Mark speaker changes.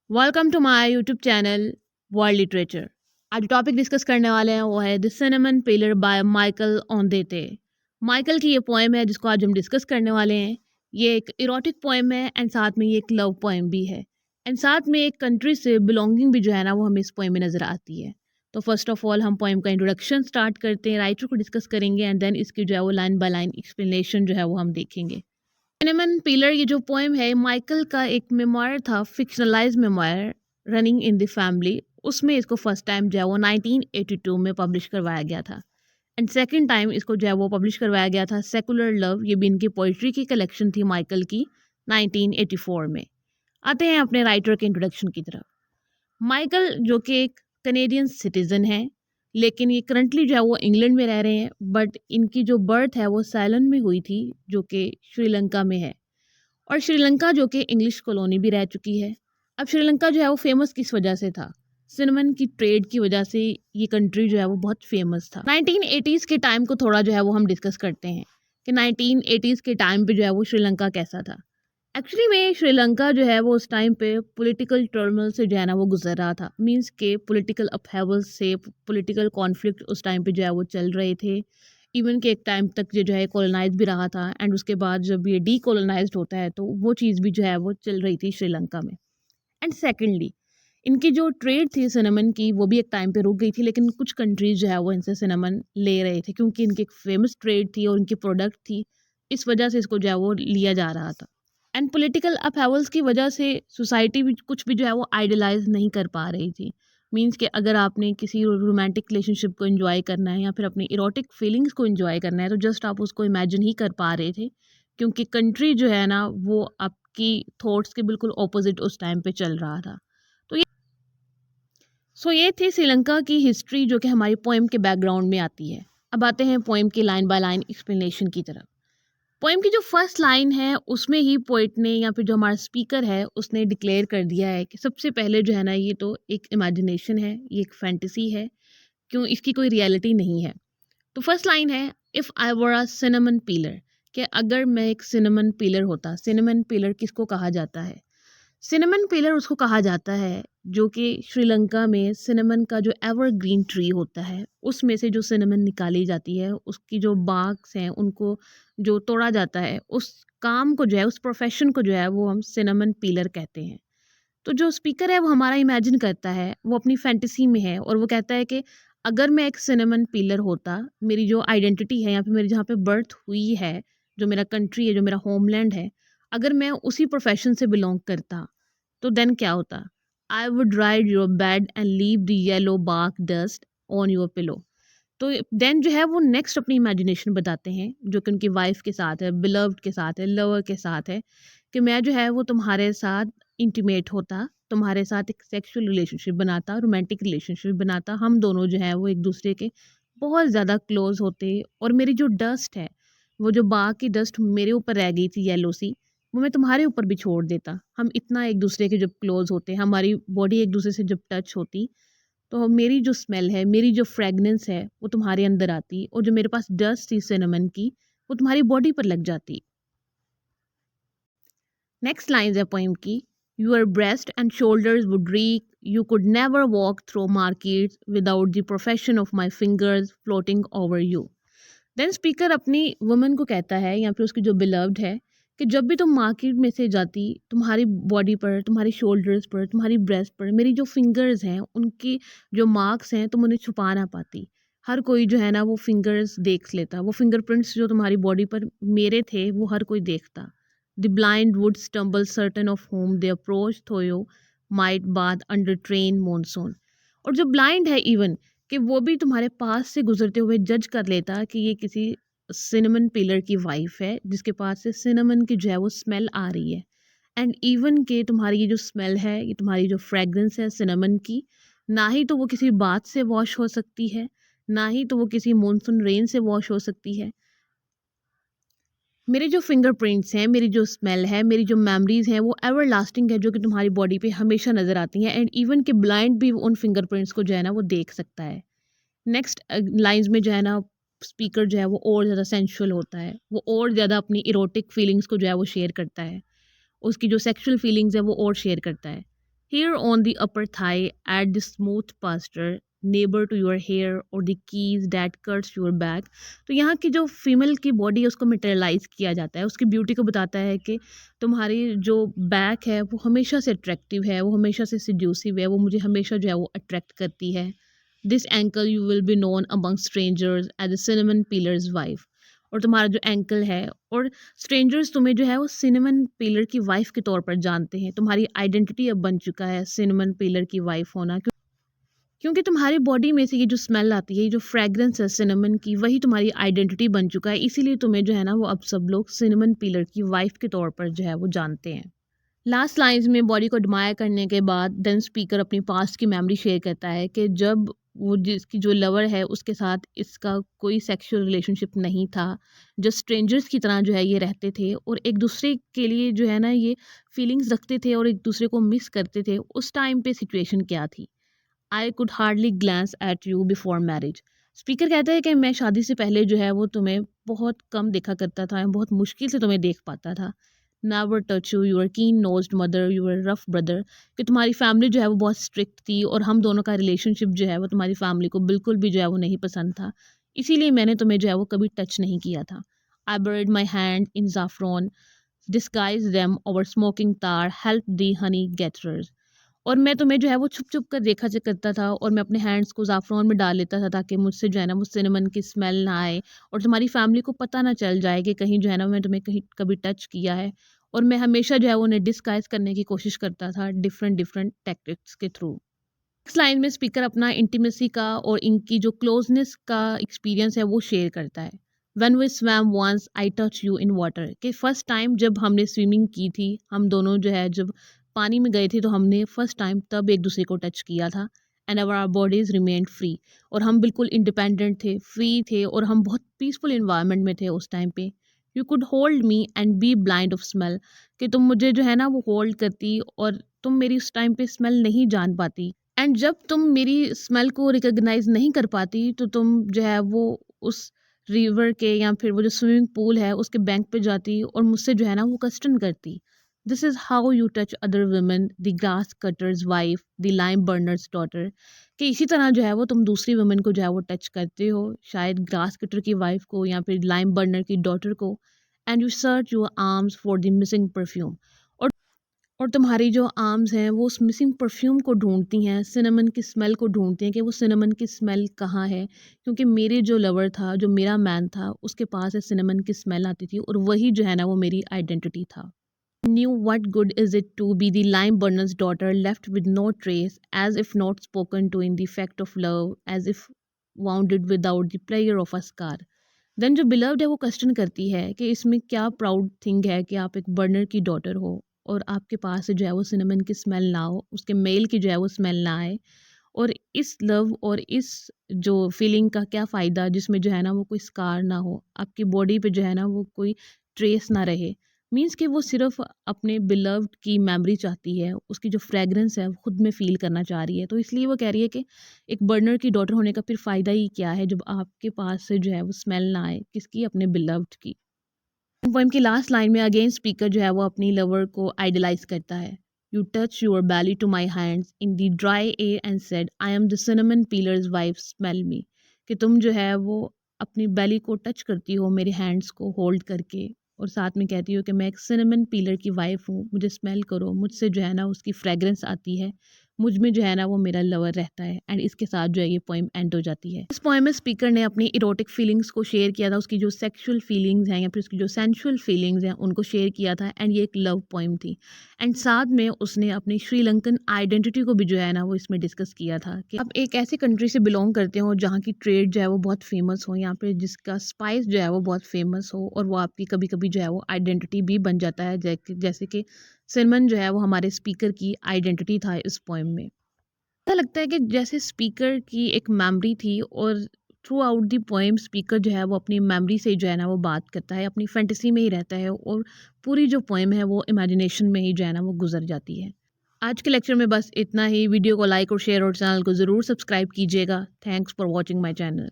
Speaker 1: Welcome to my YouTube channel world literature. आज topic discuss करने वाले हैं वो है the cinnamon peeler by Michael Ondaatje. Michael की ये पोएम है जिसको आज हम डिस्कस करने वाले हैं। ये एक इरोटिक पोएम है एंड साथ में ये एक लव पोएम भी है एंड साथ में एक कंट्री से बिलोंगिंग भी जो है ना वो हमें इस पोएम में नज़र आती है। तो फर्स्ट ऑफ ऑल हम पोएम का इंट्रोडक्शन स्टार्ट करते हैं, राइटर को डिस्कस करेंगे एंड देन इसकी जो है वो लाइन बाय लाइन एक्सप्लेनेशन जो है वो हम देखेंगे। सिनेमन पिलर ये जो पोएम है माइकल का एक मेमोयर था, fictionalise memoir running in the family. उसमें इसको फर्स्ट टाइम जो है वो 1982 में पब्लिश करवाया गया था एंड सेकंड टाइम इसको जो है वो पब्लिश करवाया गया था सेकुलर लव। ये भी इनकी पोइट्री की कलेक्शन थी माइकल की 1984 में। आते हैं अपने राइटर के इंट्रोडक्शन की तरफ। माइकल जो कि एक कनेडियन सिटीज़न है लेकिन ये करंटली जो है वो इंग्लैंड में रह रहे हैं, बट इनकी जो बर्थ है वो सैलन में हुई थी जो कि श्रीलंका में है और श्रीलंका जो कि इंग्लिश कॉलोनी भी रह चुकी है। अब श्रीलंका जो है वो फेमस किस वजह से था? सिनेमन की ट्रेड की वजह से ये कंट्री जो है वो बहुत फेमस था। 1980s के टाइम को थोड़ा जो है वो हम डिस्कस करते हैं कि 1980s के टाइम पे जो है वो श्रीलंका कैसा था। एक्चुअली में श्रीलंका जो है वो उस टाइम पे पॉलिटिकल टर्मोइल से जो है ना वो गुजर रहा था। मींस के पॉलिटिकल अपहेवल से, पॉलिटिकल कॉन्फ्लिक्ट उस टाइम पे जो है वो चल रहे थे। इवन के एक टाइम तक ये जो है कॉलोनाइज भी रहा था एंड उसके बाद जब ये डीकोलोनाइज्ड होता है तो वो चीज़ भी जो है वो चल रही थी श्रीलंका में। एंड सेकेंडली इनकी जो ट्रेड थी सिनेमन की वो भी एक टाइम पे रुक गई थी, लेकिन कुछ कंट्रीज जो है वो इनसे सिनेमन ले रहे थे क्योंकि इनकी एक फेमस ट्रेड थी और इनकी प्रोडक्ट थी। इस वजह से इसको जो है वो लिया जा रहा था एंड पॉलिटिकल अपहेवल्स की वजह से सोसाइटी भी कुछ भी जो है वो आइडलाइज नहीं कर पा रही थी। मींस कि अगर आपने किसी रोमांटिक रिलेशनशिप को एंजॉय करना है या फिर अपनी इरोटिक फीलिंग्स को एंजॉय करना है तो जस्ट आप उसको इमेजिन ही कर पा रहे थे क्योंकि कंट्री जो है ना वो आपकी थॉट्स के बिल्कुल ऑपोजिट उस टाइम पे चल रहा था। तो ये थी श्रीलंका की हिस्ट्री जो कि हमारी पोएम के बैकग्राउंड में आती है। अब आते हैं पोएम की लाइन बाय लाइन एक्सप्लेनेशन की तरफ। पोएम की जो फर्स्ट लाइन है उसमें ही पोइट ने या फिर जो हमारा स्पीकर है उसने डिक्लेयर कर दिया है कि सबसे पहले जो है ना ये तो एक इमेजिनेशन है, ये एक फैंटेसी है, क्यों इसकी कोई रियलिटी नहीं है। तो फर्स्ट लाइन है, if I were a cinnamon pillar, कि अगर मैं एक सिनेमन पीलर होता। सिनेमन पीलर किसको कहा जाता है? सिनेमन पिलर उसको कहा जाता है जो कि श्रीलंका में सिनेमन का जो एवरग्रीन ट्री होता है उसमें से जो सिनेमन निकाली जाती है, उसकी जो बाग्स हैं उनको जो तोड़ा जाता है, उस काम को जो है, उस प्रोफेशन को जो है वो हम सिनेमन पिलर कहते हैं। तो जो स्पीकर है वो हमारा इमेजिन करता है, वो अपनी फैंटेसी में है और वो कहता है कि अगर मैं एक सिनेमन पिलर होता, मेरी जो आइडेंटिटी है या फिर मेरी जहाँ पे बर्थ हुई है, जो मेरा कंट्री है, जो मेरा होमलैंड है, अगर मैं उसी प्रोफेशन से बिलोंग करता तो देन क्या होता? I would ride your bed and leave the yellow bark dust on your pillow. तो देन जो है वो नेक्स्ट अपनी इमेजिनेशन बताते हैं जो कि उनकी वाइफ के साथ है, बिलव्ड के साथ है, लवर के साथ है, कि मैं जो है वो तुम्हारे साथ इंटीमेट होता, तुम्हारे साथ एक सेक्सुअल रिलेशनशिप बनाता, रोमांटिक रिलेशनशिप बनाता, हम दोनों जो है वो एक दूसरे के बहुत ज़्यादा क्लोज होते और मेरी जो डस्ट है, वो जो बाग की डस्ट मेरे ऊपर रह गई थी येलो सी, वो मैं तुम्हारे ऊपर भी छोड़ देता। हम इतना एक दूसरे के जब क्लोज होते, हमारी बॉडी एक दूसरे से जब टच होती, तो मेरी जो स्मेल है, मेरी जो फ्रेगनेंस है वो तुम्हारे अंदर आती और जो मेरे पास डस्ट थी सिनेमन की वो तुम्हारी बॉडी पर लग जाती। नेक्स्ट लाइन है पोएम की, your breast and shoulders would reek, you could never walk through markets without the profession of my fingers floating over you. Then speaker अपनी वुमन को कहता है या फिर उसकी जो बिलव्ड है कि जब भी तुम मार्केट में से जाती, तुम्हारी बॉडी पर, तुम्हारी शोल्डर्स पर, तुम्हारी ब्रेस्ट पर मेरी जो फिंगर्स हैं उनकी जो मार्क्स हैं तुम उन्हें छुपा ना पाती। हर कोई जो है ना वो फिंगर्स देख लेता, वो फिंगरप्रिंट्स जो तुम्हारी बॉडी पर मेरे थे वो हर कोई देखता। The blind would stumble certain of whom they approach though you might bathe under rain monsoon. और जो ब्लाइंड है इवन, कि वो भी तुम्हारे पास से गुजरते हुए जज कर लेता कि ये किसी सिनेमन पिलर की वाइफ है जिसके पास से सिनेमन की जो है वो स्मेल आ रही है। एंड इवन के तुम्हारी ये जो स्मेल है, ये तुम्हारी जो फ्रेगरेंस है सिनेमन की, ना ही तो वो किसी बात से वॉश हो सकती है, ना ही तो वो किसी मॉनसून रेन से वॉश हो सकती है। मेरे जो फिंगरप्रिंट्स हैं, मेरी जो स्मेल है, मेरी जो मेमोरीज हैं वो एवर लास्टिंग है, जो कि तुम्हारी बॉडी पे हमेशा नज़र आती हैं। एंड इवन के ब्लाइंड भी उन फिंगरप्रिंट्स को जो है ना वो देख सकता है। नेक्स्ट लाइंस में जो है ना स्पीकर जो है वो और ज़्यादा सेंशुअल होता है, वो और ज़्यादा अपनी इरोटिक फीलिंग्स को जो है वो शेयर करता है, उसकी जो सेक्सुअल फीलिंग्स है वो और शेयर करता है। Here on the upper thigh, add the smooth pasture, neighbor to your hair or the keys that cuts your back. तो यहाँ की जो फीमेल की बॉडी है उसको मटेरियलाइज किया जाता है, उसकी ब्यूटी को बताता है कि तुम्हारी जो बैक है वो हमेशा से अट्रैक्टिव है, वो हमेशा से सिड्यूसिव है, वो मुझे हमेशा जो है वो अट्रैक्ट करती है. This ankle you will be known among strangers as a cinnamon peeler's wife. और तुम्हारा जो एंकल है और स्ट्रेंजर्स तुम्हें जो है वो सिनेमन पीलर की वाइफ के तौर पर जानते हैं. तुम्हारी आइडेंटिटी अब बन चुका है सिनेमन पीलर की वाइफ होना, क्योंकि तुम्हारी बॉडी में से ये जो स्मेल आती है, ये जो फ्रेगरेंस है सिनेमन की, वही तुम्हारी आइडेंटिटी बन चुका है. इसीलिए तुम्हें जो है ना वो अब सब लोग सिनेमन पीलर की वाइफ के तौर पर जो है वो जानते हैं. लास्ट लाइन्स में बॉडी को एडमायर करने के बाद देन स्पीकर अपनी पास्ट की मेमोरी शेयर करता है कि जब वो जिसकी जो लवर है उसके साथ इसका कोई सेक्सुअल रिलेशनशिप नहीं था, जस्ट स्ट्रेंजर्स की तरह जो है ये रहते थे और एक दूसरे के लिए जो है ना ये फीलिंग्स रखते थे और एक दूसरे को मिस करते थे. उस टाइम पे सिचुएशन क्या थी? I could hardly glans eight you before marriage. Speaker कहता है कि मैं शादी से पहले जो है वो तुम्हें बहुत कम देखा करता था, बहुत मुश्किल से तुम्हें देख पाता था. नेवर टच यू, यूर कीन nosed mother, your rough brother. कि तुम्हारी फैमिली जो है वो बहुत स्ट्रिक्ट थी और हम दोनों का रिलेशनशिप जो है वो तुम्हारी फैमिली को बिल्कुल भी जो है वो नहीं पसंद था. इसीलिए मैंने तुम्हें जो है वो कभी टच नहीं किया था. I buried my hand in ज़ाफ़रान, disguise them over smoking tar, help the honey gatherers. और मैं तुम्हें जो है वो छुप-छुप कर देखा ज करता था और मैं अपने हैंड्स को ज़ाफ़रान में डाल लेता था ताकि मुझसे जो है ना वो सिनेमन की स्मेल ना आए और तुम्हारी फैमिली को पता ना चल जाए कि कहीं जो है ना मैं तुम्हें कहीं कभी टच किया है. और मैं हमेशा जो है वो उन्हें डिस्गाइज़ करने की कोशिश करता था डिफरेंट डिफरेंट टैक्टिक्स के थ्रू. नेक्स्ट लाइन में स्पीकर अपना इंटीमेसी का और इनकी जो क्लोजनेस का एक्सपीरियंस है वो शेयर करता है. When we swam once I touch you in water. कि फर्स्ट टाइम जब हमने स्विमिंग की थी, हम दोनों जो है जब पानी में गए थे तो हमने फर्स्ट टाइम तब एक दूसरे को टच किया था. And our bodies remained free. और हम बिल्कुल इंडिपेंडेंट थे, फ्री थे और हम बहुत पीसफुल इन्वायरमेंट में थे उस टाइम पे. You could hold me and be blind of smell. कि तुम मुझे जो है ना वो होल्ड करती और तुम मेरी उस टाइम पे स्मेल नहीं जान पाती. एंड जब तुम मेरी स्मेल को रिकॉग्नाइज नहीं कर पाती तो तुम जो है वो उस रिवर के या फिर वो जो स्विमिंग पूल है उसके बैंक पे जाती और मुझसे जो है ना वो क्वेश्चन करती. This is how you touch other women, the grass cutter's wife, the lime burner's daughter. कि इसी तरह जो है वो तुम दूसरी वुमेन को जो है वो टच करते हो, शायद ग्रास कटर की वाइफ को या फिर लाइम बर्नर की डॉटर को. And you search your arms for the missing perfume. और तुम्हारी जो आर्म्स हैं वो उस मिसिंग परफ्यूम को ढूंढती हैं, सिनेमन की स्मेल को ढूंढती हैं कि वो सिनेमन की स्मेल कहाँ है. क्योंकि मेरे जो लवर था, जो मेरा मैन था, उसके पास है सिनेमन की स्मेल आती थी और वही जो है ना वो मेरी आइडेंटिटी था. Knew what good is it to be the lime burner's daughter left with no trace, as if not spoken to in the fact of love, as if wounded without the pleasure of a scar. Then जो beloved है वो question करती है कि इसमें क्या proud thing है कि आप एक बर्नर की डॉटर हो और आपके पास जो है वो सिनेमन की स्मेल ना हो, उसके मेल की जो है वो स्मेल ना आए. और इस लव और इस जो फीलिंग का क्या फ़ायदा जिसमें जो है ना वो कोई स्कार ना हो, आपकी बॉडी पे जो है ना वो कोई ट्रेस ना रहे. मीन्स कि वो सिर्फ अपने बिलव्ड की मेमोरी चाहती है, उसकी जो फ्रेगरेंस है वो खुद में फ़ील करना चाह रही है. तो इसलिए वो कह रही है कि एक बर्नर की डॉटर होने का फिर फ़ायदा ही क्या है जब आपके पास से जो है वो स्मेल ना आए किसकी, अपने बिलव्ड की. पोएम की लास्ट लाइन में अगेन स्पीकर जो है वो अपनी लवर को आइडलाइज करता है. You touch your belly to my hands in the dry air and said I am the cinnamon peeler's wife, smell me. कि तुम जो है वो अपनी बैली को टच करती हो मेरे हैंड्स को होल्ड करके और साथ में कहती हो कि मैं एक सिनेमन पीलर की वाइफ हूँ, मुझे स्मेल करो. मुझसे जो है ना उसकी फ्रेगरेंस आती है, मुझ में जो है ना वो मेरा लवर रहता है. एंड इसके साथ जो है ये पोएम एंड हो जाती है. इस पोएम में स्पीकर ने अपनी इरोटिक फीलिंग्स को शेयर किया था, उसकी जो सेक्सुअल फीलिंग्स हैं या फिर उसकी जो सेंसुअल फीलिंग्स हैं उनको शेयर किया था. एंड ये एक लव पोएम थी. एंड साथ में उसने अपनी श्रीलंकन आइडेंटिटी को भी जो है ना वो इसमें डिस्कस किया था कि अब एक ऐसी कंट्री से बिलोंग करते हो जहाँ की ट्रेड जो है वो बहुत फेमस हो, यहाँ पे जिसका स्पाइस जो है वो बहुत फेमस हो और वो आपकी कभी कभी जो है वो आइडेंटिटी भी बन जाता है, जैसे कि सिनेमन जो है वो हमारे स्पीकर की आइडेंटिटी था इस पोएम में. ऐसा लगता है कि जैसे स्पीकर की एक मेमोरी थी और through out the poem speaker जो है वो अपनी मेमोरी से जो है ना वो बात करता है, अपनी फैंटेसी में ही रहता है और पूरी जो पोएम है वो इमेजिनेशन में ही जो है ना वो गुजर जाती है. आज के लेक्चर में बस इतना ही. वीडियो को लाइक और शेयर और चैनल को ज़रूर सब्सक्राइब कीजिएगा. Thanks for watching my channel.